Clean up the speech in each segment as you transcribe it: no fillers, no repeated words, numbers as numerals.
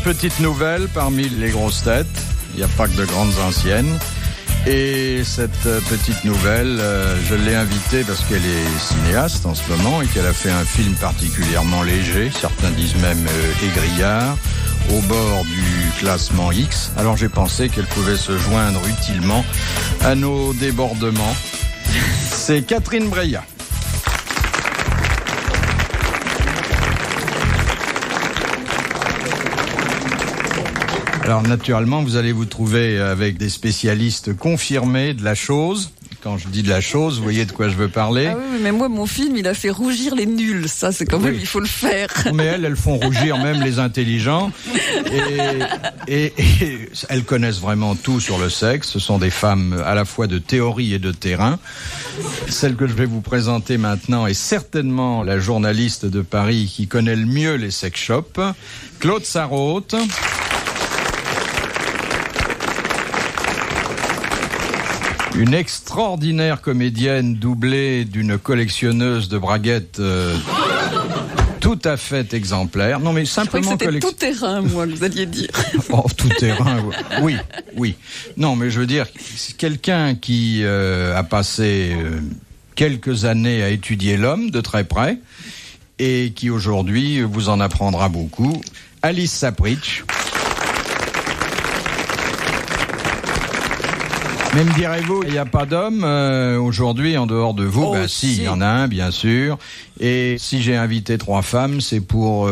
petite nouvelle parmi les grosses têtes. Il n'y a pas que de grandes anciennes. Et cette petite nouvelle, je l'ai invitée parce qu'elle est cinéaste en ce moment et qu'elle a fait un film particulièrement léger, certains disent même égrillard, au bord du classement X. Alors j'ai pensé qu'elle pouvait se joindre utilement à nos débordements. C'est Catherine Breillat. Alors naturellement, vous allez vous trouver avec des spécialistes confirmés de la chose. Quand je dis de la chose, vous voyez de quoi je veux parler. Ah oui, mais moi, mon film, il a fait rougir les nuls. Ça, c'est quand même, il faut le faire. Mais elles font rougir même les intelligents. Et elles connaissent vraiment tout sur le sexe. Ce sont des femmes à la fois de théorie et de terrain. Celle que je vais vous présenter maintenant est certainement la journaliste de Paris qui connaît le mieux les sex shops, Claude Sarraute. Une extraordinaire comédienne doublée d'une collectionneuse de braguettes tout à fait exemplaire. Non, mais simplement c'était tout terrain, moi, vous alliez dire. Oh, tout terrain, oui. Non, mais je veux dire, c'est quelqu'un qui a passé quelques années à étudier l'homme de très près et qui aujourd'hui vous en apprendra beaucoup. Alice Sapritch. Mais me direz-vous, il n'y a pas d'homme aujourd'hui en dehors de vous? Si, il y en a un, bien sûr. Et si j'ai invité 3 femmes, c'est pour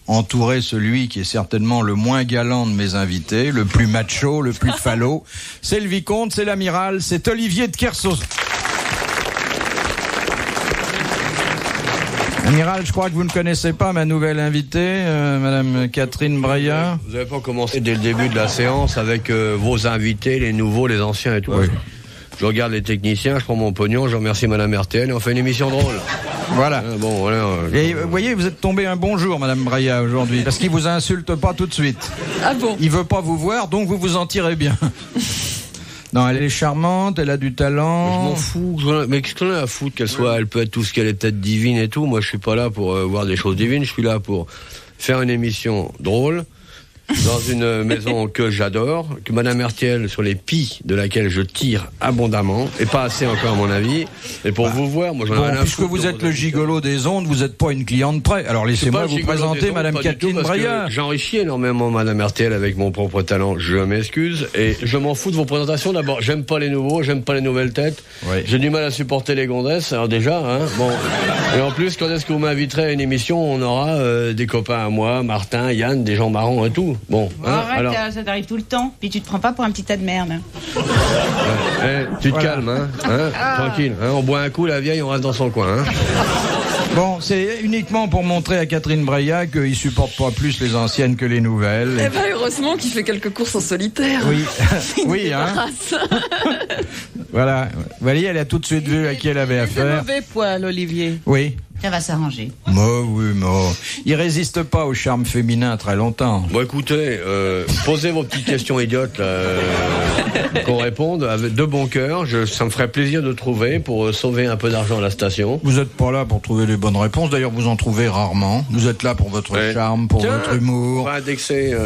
entourer celui qui est certainement le moins galant de mes invités, le plus macho, le plus falot. C'est le vicomte, c'est l'amiral, c'est Olivier de Kersauzon. Amiral, je crois que vous ne connaissez pas ma nouvelle invitée, Madame Catherine Breillat. Vous n'avez pas commencé dès le début de la séance avec vos invités, les nouveaux, les anciens et tout. Oui. Je regarde les techniciens, je prends mon pognon, je remercie Madame RTL et on fait une émission drôle. Voilà. Et vous voyez, vous êtes tombé un bon jour, Madame Breillat, aujourd'hui, parce qu'il vous insulte pas tout de suite. Ah bon? Il veut pas vous voir, donc vous vous en tirez bien. Non, elle est charmante, elle a du talent. Je m'en fous. Mais qu'est-ce qu'on a à foutre qu'elle soit, elle peut être tout ce qu'elle est, peut-être divine et tout. Moi, je suis pas là pour voir des choses divines. Je suis là pour faire une émission drôle dans une maison que j'adore, que Madame RTL, sur les pies de laquelle je tire abondamment, et pas assez encore à mon avis. Et pour vous voir, moi j'en ai rien à puisque foutre. vous êtes le gigolo des ondes, vous n'êtes pas une cliente près. Alors laissez-moi vous présenter Madame Catherine Breillat. J'enrichis énormément Madame RTL avec mon propre talent, je m'excuse, et je m'en fous de vos présentations. D'abord, j'aime pas les nouveaux, j'aime pas les nouvelles têtes. Oui. J'ai du mal à supporter les gondesses, alors déjà, bon. Et en plus, quand est-ce que vous m'inviterez à une émission, on aura des copains à moi, Martin, Yann, des gens marrants et tout. Bon. Arrête, alors... ça t'arrive tout le temps. Puis tu te prends pas pour un petit tas de merde. Tu te calmes, tranquille. On boit un coup, la vieille, on reste dans son coin. Bon, c'est uniquement pour montrer à Catherine Breillat qu'il supporte pas plus les anciennes que les nouvelles. Eh ben, heureusement qu'il fait quelques courses en solitaire. Oui, oui, Voilà. Vous voyez, elle a tout de suite vu à qui elle avait affaire. C'est mauvais poil, Olivier. Oui. Ça va s'arranger. Il résiste pas au charme féminin très longtemps. Bon, écoutez, posez vos petites questions idiotes là, qu'on réponde avec de bon cœur. Ça me ferait plaisir de trouver pour sauver un peu d'argent à la station. Vous n'êtes pas là pour trouver les bonnes réponses. D'ailleurs, vous en trouvez rarement. Vous êtes là pour votre charme, pour votre humour. On va indexer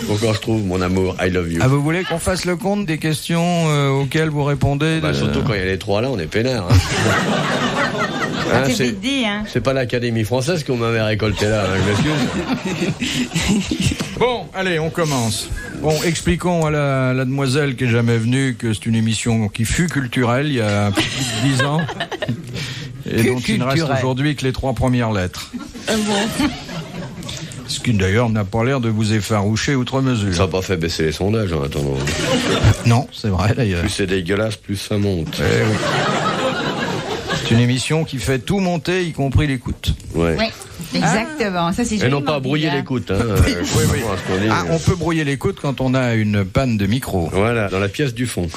pour quand je trouve mon amour. I love you. Ah, vous voulez qu'on fasse le compte des questions auxquelles vous répondez Surtout quand il y a les 3 là, on est peinard. C'est pas l'Académie française qu'on m'avait récolté là, je m'excuse. Bon, allez, on commence. Bon, expliquons à la demoiselle qui est jamais venue que c'est une émission qui fut culturelle il y a plus de 10 ans. Et dont il ne reste aujourd'hui que les 3 premières lettres. Ce qui d'ailleurs n'a pas l'air de vous effaroucher outre mesure. Ça n'a pas fait baisser les sondages en attendant. Non, c'est vrai d'ailleurs. Plus c'est dégueulasse, plus ça monte. Oui. C'est une émission qui fait tout monter, y compris l'écoute. Ouais. Oui, exactement. Ça, c'est et non pas brouiller l'écoute. Oui. On peut brouiller l'écoute quand on a une panne de micro. Voilà, dans la pièce du fond.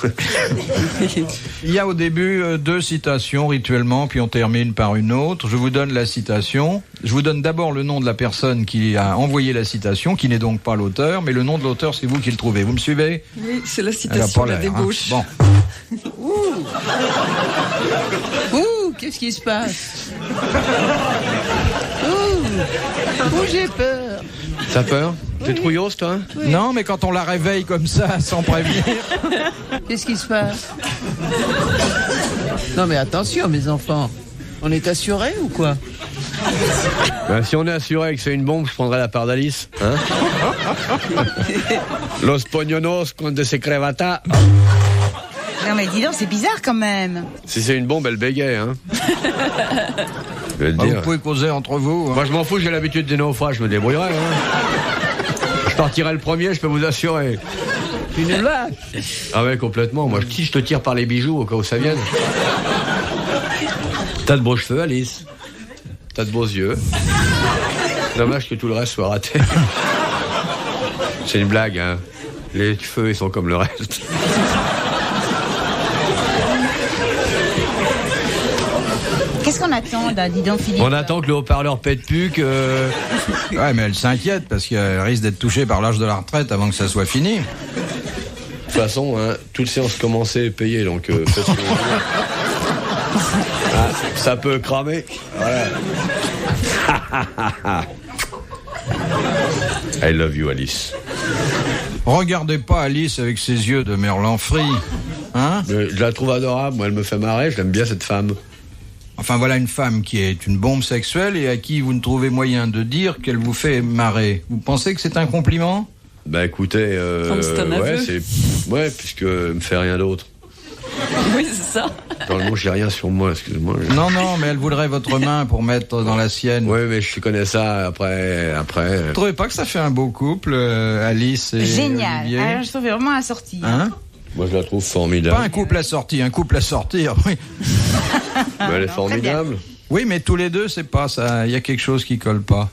Il y a au début 2 citations rituellement, puis on termine par une autre. Je vous donne la citation. Je vous donne d'abord le nom de la personne qui a envoyé la citation, qui n'est donc pas l'auteur, mais le nom de l'auteur, c'est vous qui le trouvez. Vous me suivez? Oui, c'est la citation de la débauche. Bon. Qu'est-ce qui se passe? J'ai peur. T'as peur? T'es trouillos, toi? Oui. Non, mais quand on la réveille comme ça, sans prévenir... Qu'est-ce qui se passe? Non mais attention, mes enfants. On est assurés ou quoi? Ben, si on est assuré que c'est une bombe, je prendrai la part d'Alice. Hein? Los poñonos con de se crevata. Non mais dis donc, c'est bizarre quand même. Si c'est une bombe, elle bégaye. Hein? Je vais te Vous dire. pouvez causer entre vous. Hein. Moi, je m'en fous, j'ai l'habitude des naufrages, je me débrouillerai. Hein? Je partirai le premier, je peux vous assurer. Une lâche. Ah ouais, complètement. Moi, si je te tire par les bijoux au cas où ça vienne. T'as de beaux cheveux, Alice. T'as de beaux yeux. Dommage que tout le reste soit raté. C'est une blague, hein. Les cheveux, ils sont comme le reste. Qu'est-ce qu'on attend là, dis donc Philippe? On attend que le haut-parleur pète plus, que... Ouais, mais elle s'inquiète parce qu'elle risque d'être touchée par l'âge de la retraite avant que ça soit fini. De toute façon, hein, toute séance commencée est payée, donc faites ce que vous voulez. Ah, ça peut cramer. Voilà. I love you, Alice. Regardez pas Alice avec ses yeux de merlan frit. Hein? Je la trouve adorable, moi elle me fait marrer, je l'aime bien cette femme. Enfin, voilà une femme qui est une bombe sexuelle et à qui vous ne trouvez moyen de dire qu'elle vous fait marrer. Vous pensez que c'est un compliment? Bah écoutez, c'est un aveu. ouais, puisque me fait rien d'autre. Oui, c'est ça. Dans le mot, j'ai rien sur moi, excusez-moi. Non, mais elle voudrait votre main pour mettre dans la sienne. Ouais, mais je connais ça après. Vous trouvez pas que ça fait un beau couple, Alice et Génial. Olivier? Alors, je trouve vraiment assorti. Hein? Moi, je la trouve formidable. Pas un couple assorti, un couple à sortir, oui. Mais elle est formidable. Oui, mais tous les deux, c'est pas ça. Il y a quelque chose qui colle pas.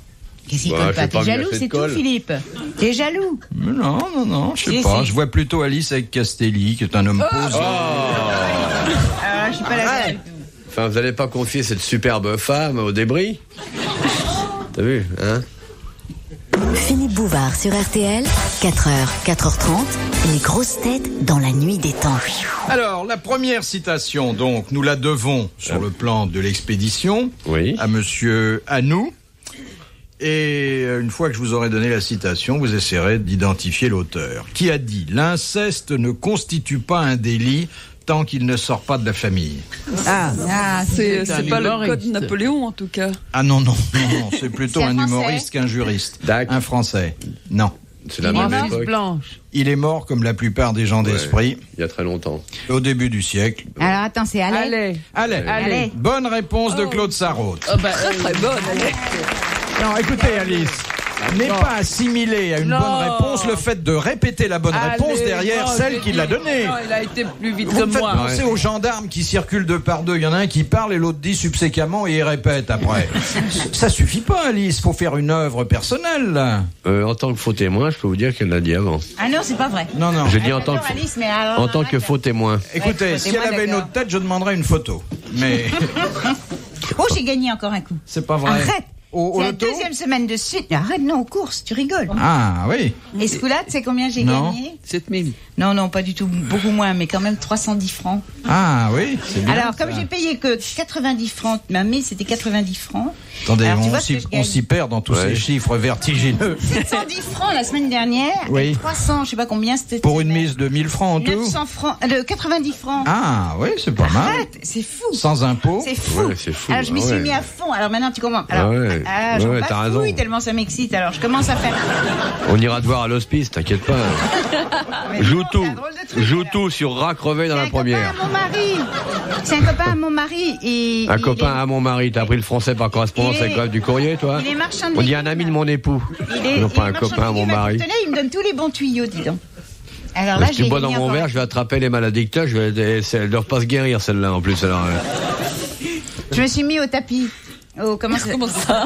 Qu'est-ce qu'il Bah, colle je pas? vais pas T'es me jaloux, lâcher de c'est tout, colle. Philippe. T'es jaloux. Mais non, je sais Si, pas. si. Je vois plutôt Alice avec Castelli, qui est un homme posé. Je suis pas là. Enfin, vous n'allez pas confier cette superbe femme au débris? T'as vu, hein? Philippe Bouvard sur RTL, 4h, 4h30, les grosses têtes dans la nuit des temps. Alors, la première citation, donc, nous la devons sur le plan de l'expédition Oui. à monsieur Hanou. Et une fois que je vous aurai donné la citation, vous essaierez d'identifier l'auteur. Qui a dit « L'inceste ne constitue pas un délit tant qu'il ne sort pas de la famille ». C'est pas le humoriste. code Napoléon, en tout cas. Ah non, c'est plutôt C'est un un Français humoriste qu'un juriste. D'accord. Un Français. Non. C'est la Il est même mort. époque. Blanche. Il est mort comme la plupart des gens d'esprit Il y a très longtemps. au début du siècle. Alors attends, c'est Allais. Allez. Bonne réponse de Claude Sarraute. Très bonne. Non, écoutez, Alice, n'est pas assimilé à une Non. bonne réponse le fait de répéter la bonne réponse derrière celle qui l'a donnée. Non, il a été plus vite Vous que me faites moi. penser aux gendarmes qui circulent deux par deux. Il y en a un qui parle et l'autre dit subséquemment et il répète après. Ça suffit pas, Alice. Faut faire une œuvre personnelle, là. En tant que faux témoin, je peux vous dire qu'elle l'a dit avant. Ah non, c'est pas vrai. Non. Je dis en tant J'adore que, Alice, mais alors, en tant que faux témoin. Écoutez, Ouais, si elle moi, avait une d'accord. autre tête, je demanderais une photo. Mais Oh, j'ai gagné encore un coup. c'est pas vrai. Arrête. Au C'est la loto? deuxième semaine de suite. Arrête, non, aux courses, tu rigoles. Ah oui. Et ce coup-là, tu sais combien j'ai Non. gagné? 7000. Non, pas du tout, beaucoup moins, mais quand même 310 francs. Ah oui, c'est bien. Alors, comme ça. j'ai payé que 90 francs, ma mise c'était 90 francs. Attendez, Alors, tu on vois ce que je gagne. s'y perd dans tous Ouais. ces chiffres vertigineux. 710 francs la semaine dernière, Oui. et 300, je sais pas combien c'était. Pour une mise de 1000 francs en tout? 900 francs, de 90 francs. Ah oui, c'est pas mal. Arrête, c'est fou. Sans impôt. C'est fou. Ouais, c'est fou. Alors je m'y Ah suis ouais. mis à fond. Alors maintenant tu comprends. Alors, ouais. j'en Ouais, t'as raison. bafouille tellement ça m'excite. Alors je commence à faire. On ira te voir à l'hospice, t'inquiète pas. Mais Joue non, tout. c'est un drôle de truc, Joue alors. tout sur rat crevé dans C'est la un copain première. à mon mari. C'est un copain à mon mari. Et Un il copain est- à mon mari, t'as appris le français par correspondance Il est- avec grève du courrier, toi? il est marchand de On dit légumes. un ami de mon époux. il Non pas un est marchand copain à de mon légumes mari. Courtenay, il me donne tous les bons tuyaux, dis donc. Alors là, Parce que tu j'ai bois dans gagné mon encore verre, un je vais attraper les maladies que t'as, elles doivent pas se guérir celle-là en plus. Alors, Je me suis mis au tapis. Comment ça?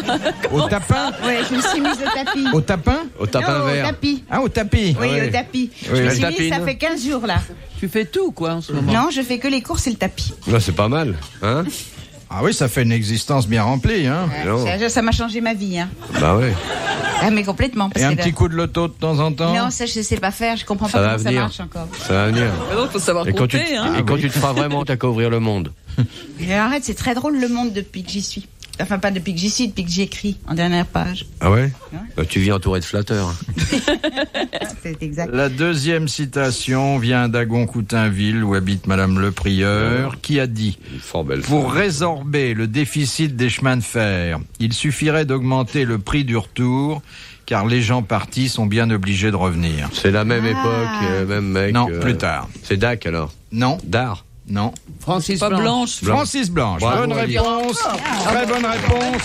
Au tapin? Ouais, je me suis mise au tapis. Au tapin? au tapin Non, au vert. tapis. Ah, au tapis. Oui, ouais. au tapis. Oui, Je me elle suis mise, tapine. ça fait 15 jours là. Tu fais tout, quoi, en ce moment. Non, je fais que les courses et le tapis. Là, c'est pas mal, hein? Ah oui, ça fait une existence bien remplie, hein. Non. Ça m'a changé ma vie, hein. Bah ouais. Ah, mais complètement. Parce Et un que petit coup de loto de temps en temps? Non, ça je sais pas faire, je comprends Ça pas va comment ça venir. marche encore. Ça va venir. Il faut savoir Et quand, tu, compter, hein. et quand tu te feras vraiment, t'as qu'à ouvrir le monde. Mais arrête, c'est très drôle le monde depuis que j'y suis. Enfin, pas depuis que j'y suis, depuis que j'écris en dernière page. Ah ouais, tu vis entouré de flatteurs. C'est exact. La deuxième citation vient d'Agon-Coutainville, où habite Madame Le Prieur, qui a dit Une fort belle « Pour femme. résorber le déficit des chemins de fer, il suffirait d'augmenter le prix du retour, car les gens partis sont bien obligés de revenir. C'est la même époque, même mec. » Non, plus tard. C'est Dac alors. Non, Dard. non. Francis Pas Blanche. Blanche. Francis Blanche. Bravo, Bonne Alice. réponse. Très bonne réponse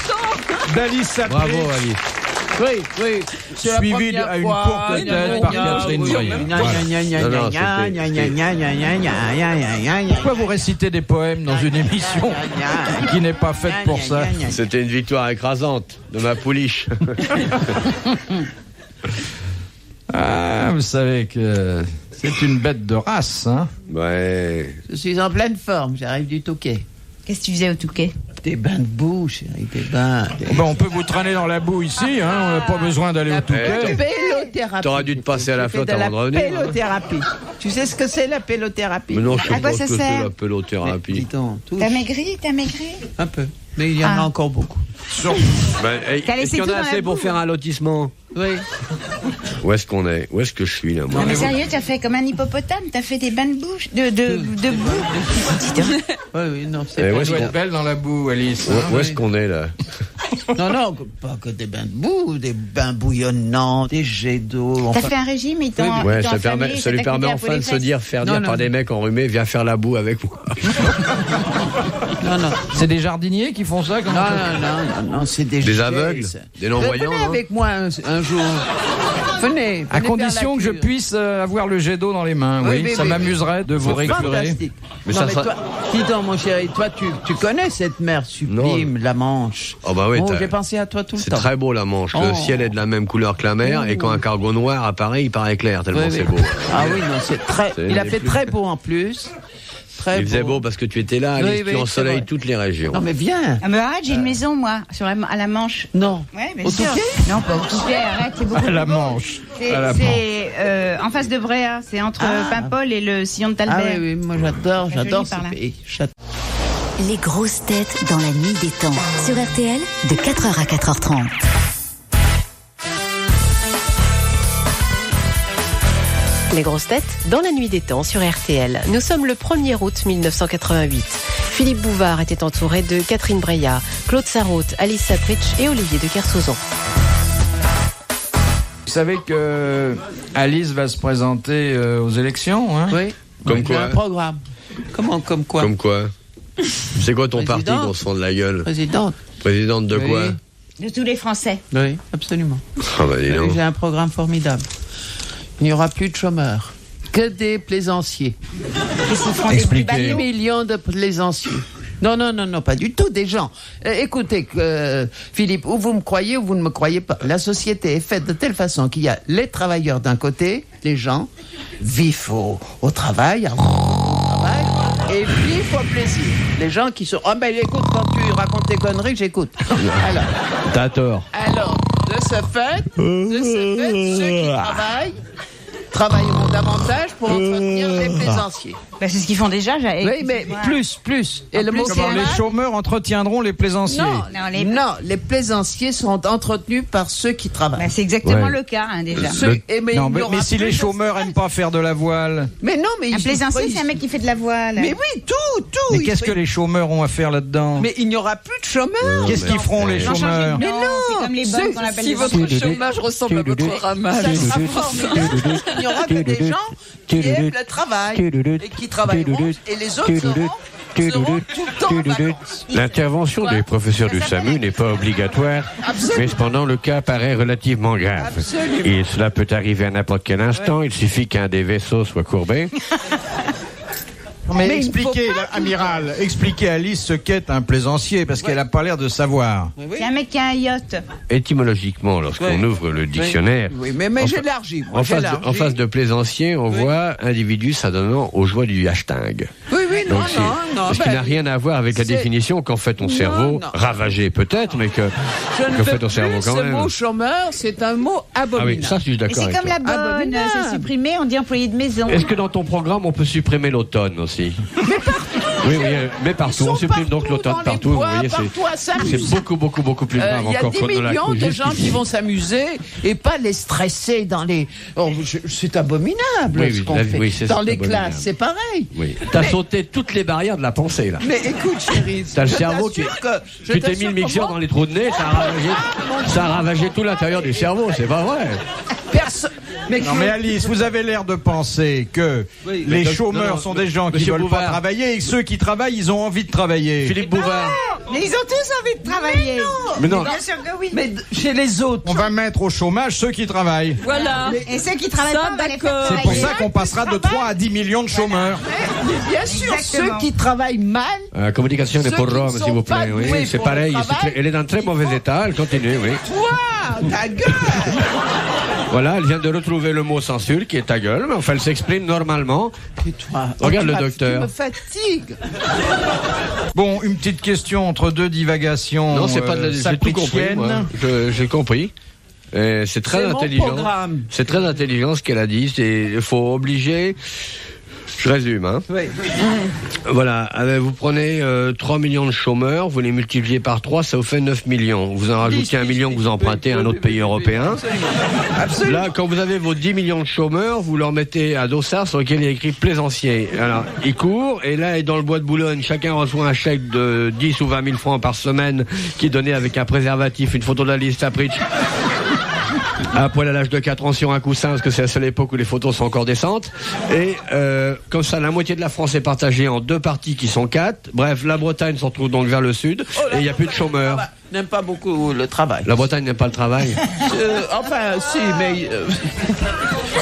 d'Alice Sapé. Bravo Alice. Oui. C'est la Suivi première à une fois. courte tête par Catherine Breillat. Pourquoi vous récitez des poèmes dans une émission qui n'est pas faite pour ça? C'était une victoire écrasante de ma pouliche. Ah, vous savez que c'est une bête de race, hein? Ouais. Je suis en pleine forme, j'arrive du Touquet. Qu'est-ce que tu faisais au Touquet? Des bains de boue, chérie, des bains. Ben, on peut vous traîner dans la boue ici, hein? On n'a pas besoin d'aller au Touquet. Pélothérapie. T'aurais dû te passer à la flotte de avant de revenir. Pélothérapie. Tu sais ce que c'est la pélothérapie? Mais non, je sais À quoi pas ça ce que c'est sert la pélothérapie. Dis donc, tous. T'as maigri? Un peu. Mais il y en a Ah. encore beaucoup. Ben, hey, T'as est-ce laissé qu'il y en tout a dans la assez pour boue, faire un lotissement? Oui. Où est-ce qu'on est? Où est-ce que je suis là, moi? Non mais sérieux, t'as fait comme un hippopotame, t'as fait des bains de bouche, de boue. Oui, non, Eh, c'est où pas est-ce Vous qu'on- êtes belle dans la boue, Alice. Où est-ce qu'on est là? Non, pas que des bains de boue, des bains bouillonnants, des jets d'eau. T'as fait un régime, ils t'ont Ouais, ils t'ont ça affamé, lui t'a permet coupé un peu enfin les de se fesses. dire Non. par des mecs enrhumés, viens faire la boue avec moi. Non. C'est des jardiniers qui font ça? Non, c'est des Des jets, aveugles? ça. Des non-voyants, Venez non? avec moi un jour. Venez. À condition que je puisse avoir le jet d'eau dans les mains, oui. Oui, Ça oui, m'amuserait de vous récurer. Fantastique. Mais Non, ça mais sera- toi, dis donc, mon chéri, toi, tu connais cette mer sublime, la Manche. Oh bah oui, Bon, t'as- j'ai pensé à toi tout le C'est temps. très beau la Manche. Le Oh. ciel est de la même couleur que la mer, et quand un cargo noir apparaît, il paraît clair, tellement Oui, c'est oui. beau. Ah oui, non, c'est très. C'est Il a les fait plus- très beau en plus. Très Il faisait beau parce que tu étais là, Oui, Alice, oui, tu c'est ensoleilles vrai. toutes les régions. Non, mais viens. Ah mais arrête, j'ai une maison moi, à la Manche. Non. Ouais, bien Au sûr. Touquet? Non, pas au Touquet, arrête, c'est beaucoup À la plus beau. Manche. C'est À la en face de Bréa, c'est entre Paimpol et le sillon de Ah Talbert. oui, moi j'adore C'est joli ce par là. pays. Les grosses têtes dans la nuit des temps. Sur RTL, de 4h à 4h30. Les grosses têtes dans la nuit des temps sur RTL. Nous sommes le 1er août 1988. Philippe Bouvard était entouré de Catherine Breillat, Claude Sarraute, Alice Sapritch et Olivier de Kersauzon. Vous savez que Alice va se présenter aux élections, hein? Oui. Comme J'ai quoi un programme. Comme quoi? Comme quoi? C'est quoi ton parti Président. qu'on se fend de la gueule? Présidente. Présidente de Oui. quoi? De tous les Français. Oui, absolument. Ah bah dis donc. J'ai un programme formidable. Il n'y aura plus de chômeurs. Que des plaisanciers. Qu'est-ce qu'ils feront des Expliquez. petits Des bateaux? millions de plaisanciers. Non, pas du tout, des gens. Écoutez, Philippe, ou vous me croyez ou vous ne me croyez pas. La société est faite de telle façon qu'il y a les travailleurs d'un côté, les gens, vifs au travail, et vifs au plaisir. Les gens qui sont... Oh ben écoute, quand tu racontes tes conneries, j'écoute. Alors, T'as tort. de ce fait, ceux qui travailleront davantage pour entretenir les plaisanciers. Bah, c'est ce qu'ils font déjà. Oui, mais plus. Et le mot Comment les c'est chômeurs entretiendront les plaisanciers? Non, les plaisanciers seront entretenus par ceux qui travaillent. Bah, c'est exactement Ouais. le cas déjà. Mais Non, il y aura mais si plus les de- chômeurs aiment pas faire de la voile, Mais non, mais Un ils- plaisancier, ils- c'est un mec qui fait de la voile. Mais oui, tout. mais ils- qu'est-ce que les chômeurs ont à faire là-dedans? Mais il n'y aura plus de chômeurs. Qu'est-ce qu'ils feront les Sans changer de chômeurs? nom, Mais non, c'est comme les banques qu'on appelle Si les votre banques. chômage ressemble à votre ramage. Ça sera formidable parce qu'il n'y aura que des gens qui aiment le travail et qui travailleront et les autres seront tout le temps en vacances. L'intervention Quoi des professeurs du Ça s'appelle- SAMU n'est pas obligatoire, Absolument. mais cependant le cas paraît relativement grave. Absolument. Et cela peut arriver à n'importe quel instant, il suffit qu'un des vaisseaux soit courbé. Mais Mais il expliquez, faut pas amiral, expliquez à Alice ce qu'est un plaisancier, parce qu'elle a pas l'air de savoir. C'est un mec qui a un yacht. Étymologiquement, lorsqu'on Ouais. ouvre le dictionnaire, Oui, mais j'élargis. moi, En face, j'élargis. en face de plaisancier, on voit individu s'adonnant aux joies du hashtag. Oui, non, Donc, non. ce qui n'a rien à voir avec la c'est- définition qu'en fait ton cerveau, non. ravagé peut-être, mais que Je ne qu'en fait veux ton plus cerveau quand ce même. mot chômeur, c'est un mot Ah abominable. oui, ça je suis Et d'accord c'est avec comme toi. la bonne, Abominable. c'est supprimé, on dit employé de maison. Est-ce que dans ton programme on peut supprimer l'automne aussi? Mais partout, Oui, mais partout. On supprime donc l'automne partout. Vous voyez, c'est beaucoup plus grave encore que de la. Il y a 10 millions de gens qui vont s'amuser et pas les stresser dans les. C'est abominable ce qu'on fait. Oui, dans les classes, c'est pareil. Oui. T'as sauté toutes les barrières de la pensée là. Mais écoute, chérie, t'as le cerveau qui. Tu t'es mis le mixeur dans les trous de nez, ça a ravagé tout l'intérieur du cerveau. C'est pas vrai. Non mais Alice, vous avez l'air de penser que les chômeurs sont des gens qui ne veulent pas travailler et que ceux qui travaillent, ils ont envie de travailler. Philippe Bouvard. Mais ils ont tous envie de travailler. Mais non. Bien sûr que oui. Mais chez les autres. On va mettre au chômage ceux qui travaillent. Voilà. Et ceux qui travaillent pas, on va les faire travailler. C'est pour ça qu'on passera de 3 à 10 millions de chômeurs. Bien sûr, ceux qui travaillent mal. Communication des pour Rome, s'il vous plaît. Oui, c'est pareil. Elle est dans très mauvais état. Elle continue, oui. Toi, ta gueule. Voilà, elle vient de retrouver le mot censure qui est ta gueule, mais enfin elle s'exprime normalement. Et toi, regarde le docteur. Tu me fatigues. Bon, une petite question entre deux divagations. Non, c'est pas de la. J'ai tout compris. J'ai compris. C'est très intelligent. C'est très intelligent ce qu'elle a dit. Il faut obliger. Je résume, hein. Oui. Voilà, vous prenez 3 millions de chômeurs, vous les multipliez par 3, ça vous fait 9 millions. Vous en rajoutez 1 million que vous empruntez à un autre pays européen. Absolument. Là, quand vous avez vos 10 millions de chômeurs, vous leur mettez un dossard sur lequel il est écrit plaisancier. Alors, ils courent, et là, dans le bois de Boulogne, chacun reçoit un chèque de 10 ou 20 000 francs par semaine, qui est donné avec un préservatif, une photo d'Alice Sapritch. Un poil à l'âge de 4 ans sur un coussin, parce que c'est la seule époque où les photos sont encore décentes. Et comme ça, la moitié de la France est partagée en 2 parties qui sont 4. Bref, la Bretagne se retrouve donc vers le sud, et il n'y a plus de chômeurs. N'aime pas beaucoup le travail. La Bretagne n'aime pas le travail. Enfin, si, mais...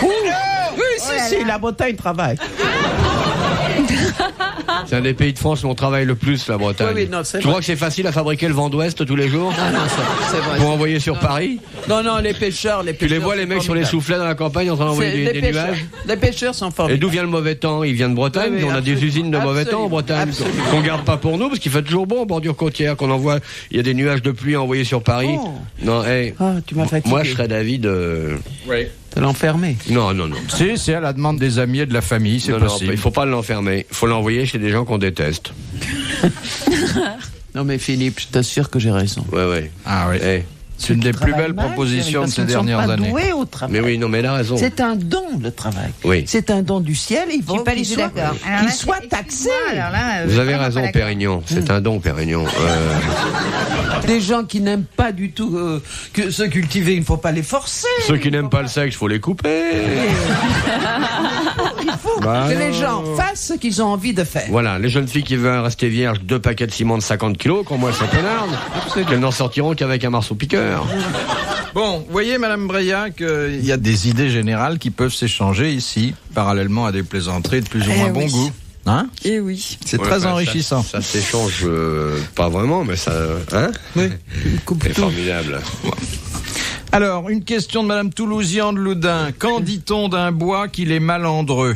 Oui, si, la Bretagne travaille. C'est un des pays de France où on travaille le plus, la Bretagne. Oui, non, tu crois que c'est facile à fabriquer le vent d'ouest tous les jours? Non, c'est vrai. Pour envoyer sur Paris? Non, les pêcheurs... Tu les vois, les mecs sur les soufflets dans la campagne en train d'envoyer des nuages? Les pêcheurs sont formidables. Et d'où vient le mauvais temps? Il vient de Bretagne. Oui, on a des usines de mauvais temps en Bretagne qu'on garde pas pour nous parce qu'il fait toujours bon en bordure côtière, qu'on envoie. Il y a des nuages de pluie envoyés sur Paris. Oh. Non, tu m'as fatigué. Moi, je serais d'avis de... Oui. De l'enfermer. Non. C'est à la demande des amis et de la famille, c'est possible. Non, il faut pas l'enfermer. Il faut l'envoyer chez des gens qu'on déteste. Non mais Philippe, je t'assure que j'ai raison. Ouais. Ah oui. C'est une des plus belles propositions de ces dernières années. Au travail. Mais oui, non, mais elle a raison. C'est un don, le travail. Oui. C'est un don du ciel. Il faut qu'il soit taxé. Vous avez raison, Pérignon. C'est un don, Pérignon. Des gens qui n'aiment pas du tout que se cultiver, il ne faut pas les forcer. Ceux qui n'aiment pas le sexe, il faut les couper. Il faut que les gens fassent ce qu'ils ont envie de faire. Voilà, les jeunes filles qui veulent rester vierges, 2 paquets de ciment de 50 kilos, quand moi elles sont peinardes, elles n'en sortiront qu'avec un marceau piqueur. Bon, vous voyez, Madame Breillat, qu'il y a des idées générales qui peuvent s'échanger ici, parallèlement à des plaisanteries de plus ou moins bon goût. Hein? Et oui. C'est très enrichissant. Ça s'échange pas vraiment, mais ça... Hein? Oui. C'est formidable. Alors, une question de Madame Toulousian de Loudun. Quand dit-on d'un bois qu'il est malandreux?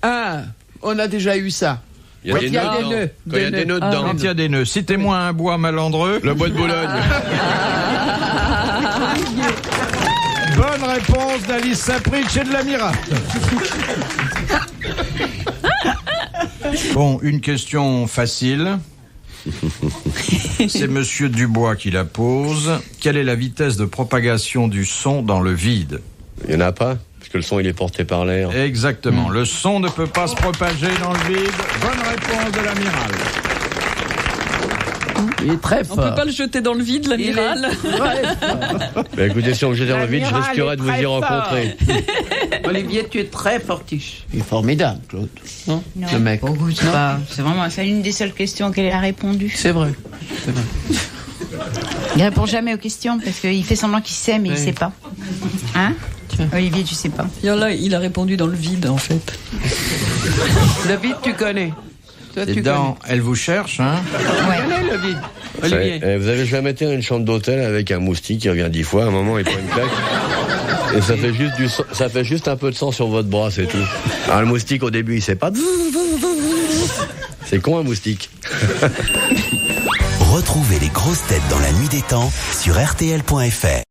Ah, on a déjà eu ça. Il y a des nœuds. Quand il y a des nœuds dedans. Quand il y a des nœuds. Citez-moi un bois malandreux. Le bois de Boulogne. Bonne réponse d'Alice Sapritch et de la Miracle. Bon, une question facile. C'est Monsieur Dubois qui la pose. Quelle est la vitesse de propagation du son dans le vide? Il n'y en a pas, parce que le son il est porté par l'air. Exactement. Le son ne peut pas se propager dans le vide. Bonne réponse de l'amiral. Il est très fort. On peut pas le jeter dans le vide, l'amiral. Bah écoutez, si on me jetait dans le vide, je risquerais de vous y rencontrer. Olivier, tu es très fortiche. Il est formidable, Claude. Non, le mec. C'est vraiment une des seules questions qu'elle a répondu. C'est vrai. Il répond jamais aux questions parce qu'il fait semblant qu'il sait, mais il sait pas. Hein? Olivier, tu sais pas. Il a répondu dans le vide, en fait. Le vide, tu connais. Toi, tu connais. Elle vous cherche, hein? Ouais. Tu connais le vide. Olivier. Vous avez jamais été dans une chambre d'hôtel avec un moustique qui revient 10 fois, à un moment il prend une claque et ça fait juste un peu de sang sur votre bras, c'est tout. Alors le moustique au début il sait pas. C'est con un moustique. Retrouvez les grosses têtes dans la nuit des temps sur RTL.fr.